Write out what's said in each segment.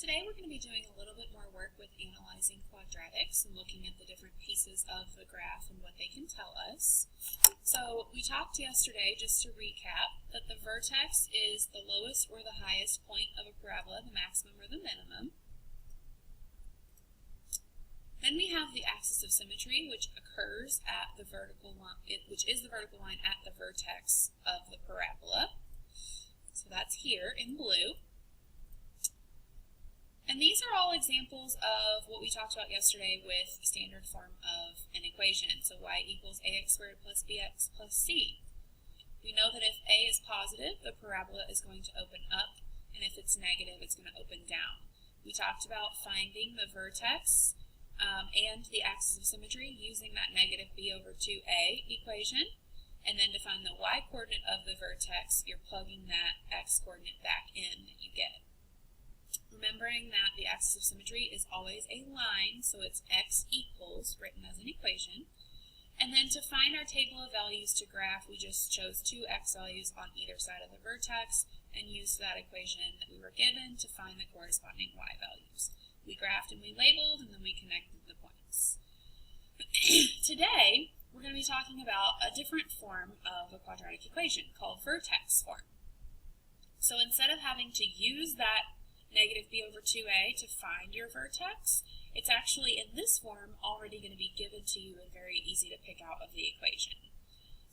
today we're going to be doing a little bit more work with analyzing quadratics and looking at the different pieces of the graph and what they can tell us. So we talked yesterday, just to recap, that the vertex is the lowest or the highest point of a parabola, the maximum or the minimum. Then we have the axis of symmetry, which occurs at the vertical line, which is the vertical line at the vertex of the parabola. So that's here in blue. And these are all examples of what we talked about yesterday with the standard form of an equation. So y equals ax squared plus bx plus c. We know that if a is positive, the parabola is going to open up, and if it's negative, it's going to open down. We talked about finding the vertex and the axis of symmetry using that negative b over 2a equation. And then to find the y-coordinate of the vertex, you're plugging that x-coordinate back in that you get. Remembering that the axis of symmetry is always a line, so it's x equals, written as an equation. And then to find our table of values to graph, we just chose two x values on either side of the vertex and used that equation that we were given to find the corresponding y values. We graphed and we labeled, and then we connected the points. Today, we're going to be talking about a different form of a quadratic equation called vertex form. So instead of having to use that negative b over 2a to find your vertex, it's actually in this form already going to be given to you and very easy to pick out of the equation.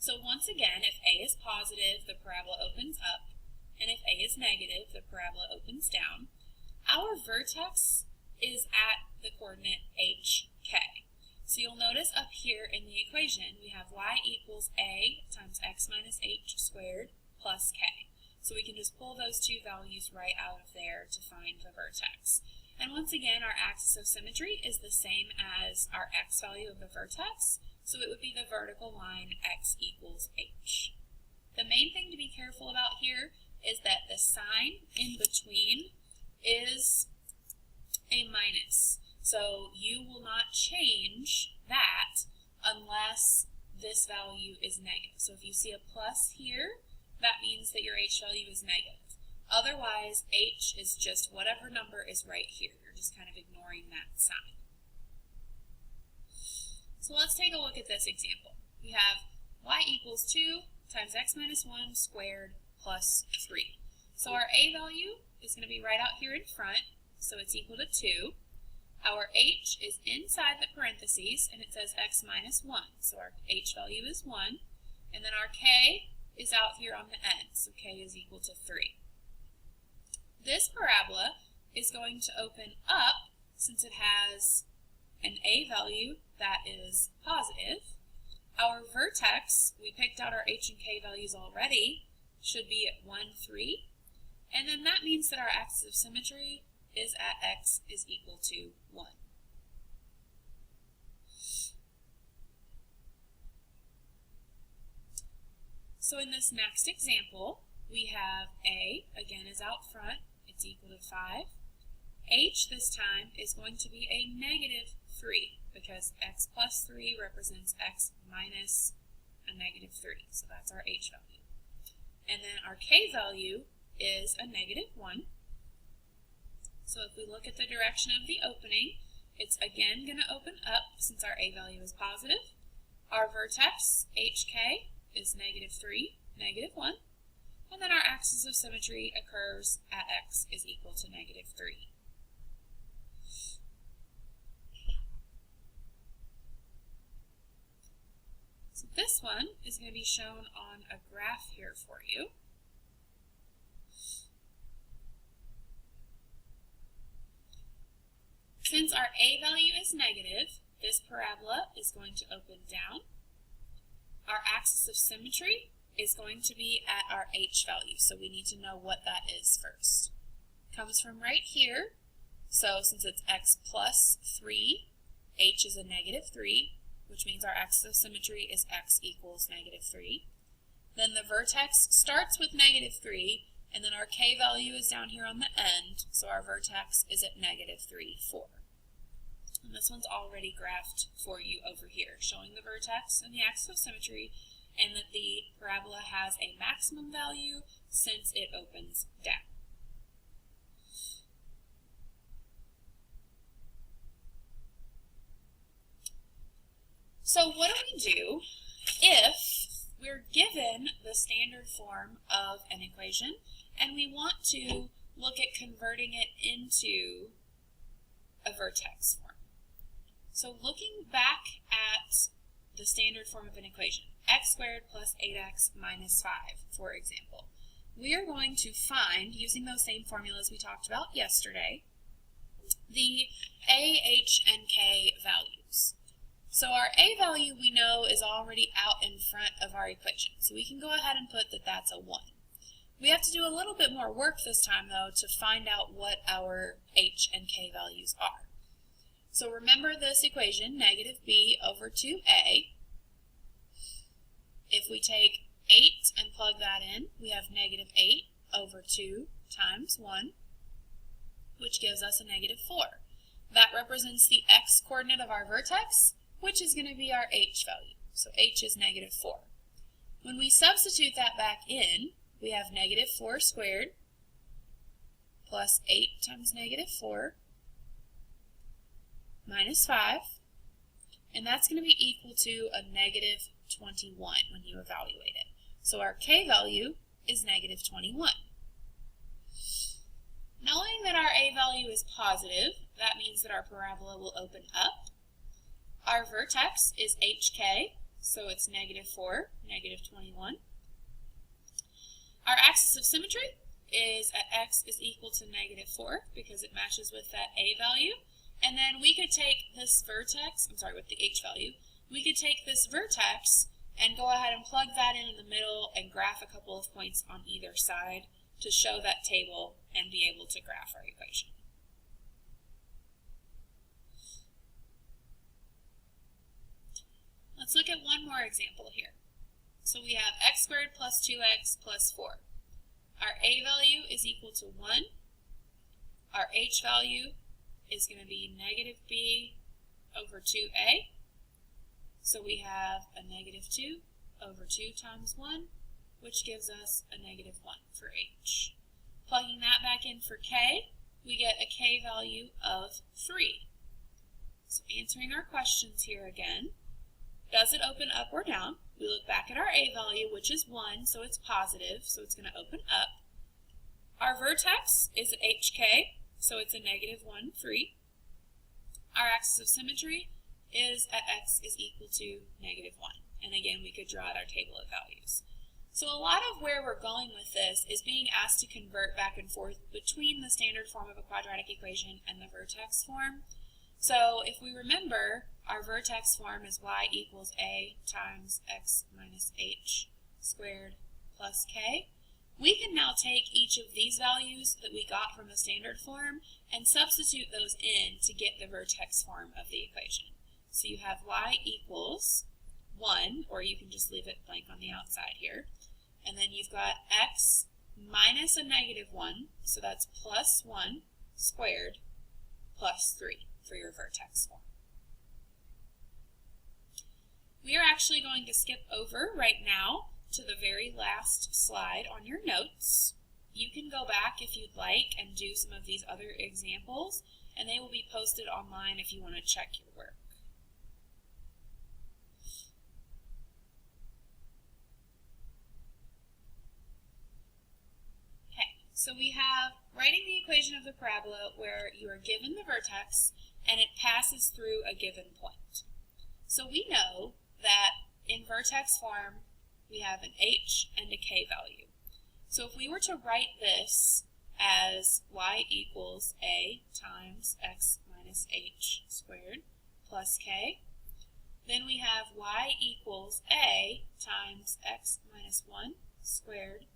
So once again, if a is positive, the parabola opens up, and if a is negative, the parabola opens down. Our vertex is at the coordinate hk. So you'll notice up here in the equation, we have y equals a times x minus h squared plus k. So we can just pull those two values right out of there to find the vertex. And once again, our axis of symmetry is the same as our x value of the vertex, so it would be the vertical line x equals h. The main thing to be careful about here is that the sign in between is a minus. So you will not change that unless this value is negative. So if you see a plus here, that means that your h value is negative. Otherwise, h is just whatever number is right here. You're just kind of ignoring that sign. So let's take a look at this example. We have y equals 2 times x minus 1 squared plus 3. So our a value is going to be right out here in front, so it's equal to 2. Our h is inside the parentheses, and it says x minus 1. So our h value is 1. And then our k is out here on the end, so k is equal to 3. This parabola is going to open up since it has an a value that is positive. Our vertex, we picked out our h and k values already, should be at 1, 3. And then that means that our axis of symmetry is at x is equal to 1. So in this next example, we have a, again, is out front, it's equal to 5. H this time is going to be a negative 3 because x plus 3 represents x minus a negative 3. So that's our h value. And then our k value is a negative 1. So if we look at the direction of the opening, it's again going to open up since our a value is positive. Our vertex, hk, is negative 3, negative 1. And then our axis of symmetry occurs at x is equal to negative 3. So this one is going to be shown on a graph here for you. Since our a value is negative, this parabola is going to open down. Our axis of symmetry is going to be at our h value, so we need to know what that is first. Comes from right here, so since it's x plus 3, h is a negative 3, which means our axis of symmetry is x equals negative 3. Then the vertex starts with negative 3, and then our k value is down here on the end, so our vertex is at negative 3, 4. And this one's already graphed for you over here, showing the vertex and the axis of symmetry, and that the parabola has a maximum value since it opens down. So what do we do if we're given the standard form of an equation and we want to look at converting it into a vertex form? So looking back at the standard form of an equation, x squared plus 8x minus 5, for example, we are going to find, using those same formulas we talked about yesterday, the a, h, and k values. So our a value we know is already out in front of our equation, so we can go ahead and put that that's a 1. We have to do a little bit more work this time, though, to find out what our h and k values are. So remember this equation, negative b over 2a. If we take 8 and plug that in, we have negative 8 over 2 times 1, which gives us a negative 4. That represents the x-coordinate of our vertex, which is going to be our h value. So h is negative 4. When we substitute that back in, we have negative 4 squared plus 8 times negative 4 minus 5, and that's going to be equal to a negative 21 when you evaluate it. So our k value is negative 21. Knowing that our a value is positive, that means that our parabola will open up. Our vertex is hk, so it's negative 4, negative 21. Our axis of symmetry is at x is equal to negative 4 because it matches with that a value. And then we could take this vertex, with the h value, we could take this vertex and go ahead and plug that in the middle and graph a couple of points on either side to show that table and be able to graph our equation. Let's look at one more example here. So we have x squared plus 2x plus 4. Our a value is equal to 1. Our h value is going to be negative b over 2a. So we have a negative 2 over 2 times 1, which gives us a negative 1 for h. Plugging that back in for k, we get a k value of 3. So answering our questions here again, does it open up or down? We look back at our a value, which is 1, so it's positive, so it's going to open up. Our vertex is at hk, so it's a negative 1, 3. Our axis of symmetry is at x is equal to negative 1. And again, we could draw out our table of values. So a lot of where we're going with this is being asked to convert back and forth between the standard form of a quadratic equation and the vertex form. So if we remember, our vertex form is y equals a times x minus h squared plus k. We can now take each of these values that we got from the standard form and substitute those in to get the vertex form of the equation. So you have y equals 1, or you can just leave it blank on the outside here. And then you've got x minus a negative 1, so that's plus 1 squared plus 3 for your vertex form. We are actually going to skip over right now to the very last slide on your notes. You can go back if you'd like and do some of these other examples, and they will be posted online if you want to check your work. Okay, so we have writing the equation of the parabola where you are given the vertex and it passes through a given point. So we know that in vertex form, we have an h and a k value. So if we were to write this as y equals a times x minus h squared plus k, then we have y equals a times x minus 1 squared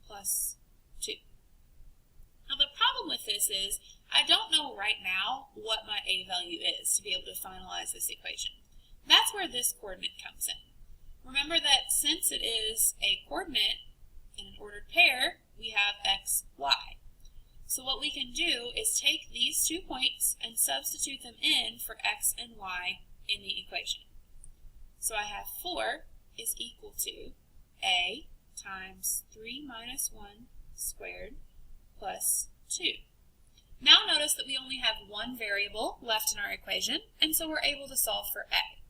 plus 2. Now the problem with this is I don't know right now what my a value is to be able to finalize this equation. That's where this coordinate comes in. Remember that since it is a coordinate in an ordered pair, we have x, y. So what we can do is take these 2 points and substitute them in for x and y in the equation. So I have 4 is equal to a times 3 minus 1 squared plus 2. Now notice that we only have one variable left in our equation, and so we're able to solve for a.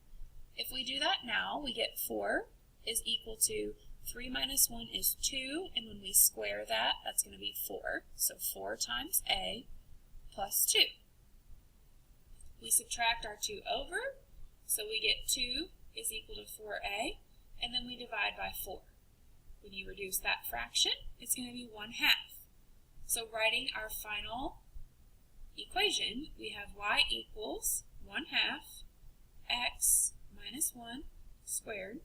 If we do that now, we get 4 is equal to 3 minus 1 is 2, and when we square that, that's going to be 4. So 4 times A plus 2. We subtract our 2 over, so we get 2 is equal to 4A, and then we divide by 4. When you reduce that fraction, it's going to be 1/2. So writing our final equation, we have y equals 1/2 x minus 1 squared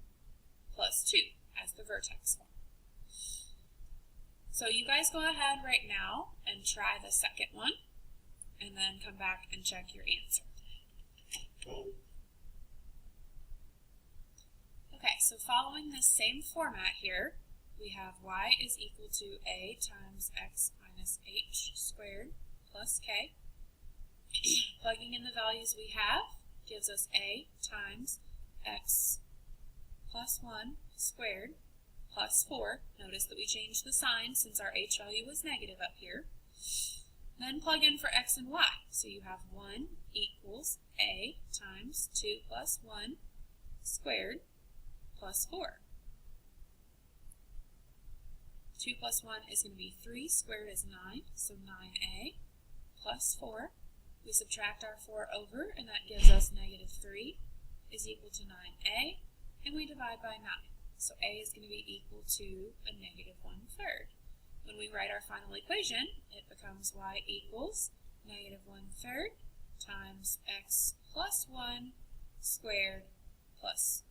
plus 2 as the vertex form. So you guys go ahead right now and try the second one, and then come back and check your answer. Okay, so following this same format here, we have y is equal to a times x minus h squared plus k. Plugging in the values we have gives us a times x plus 1 squared plus 4. Notice that we changed the sign since our h value was negative up here. Then plug in for x and y. So you have 1 equals a times 2 plus 1 squared plus 4. 2 plus 1 is going to be 3 squared is 9, so 9a plus 4. We subtract our 4 over, and that gives us negative 3 is equal to 9a, and we divide by 9. So a is going to be equal to a negative 1/3. When we write our final equation, it becomes y equals negative 1/3 times x plus 1 squared plus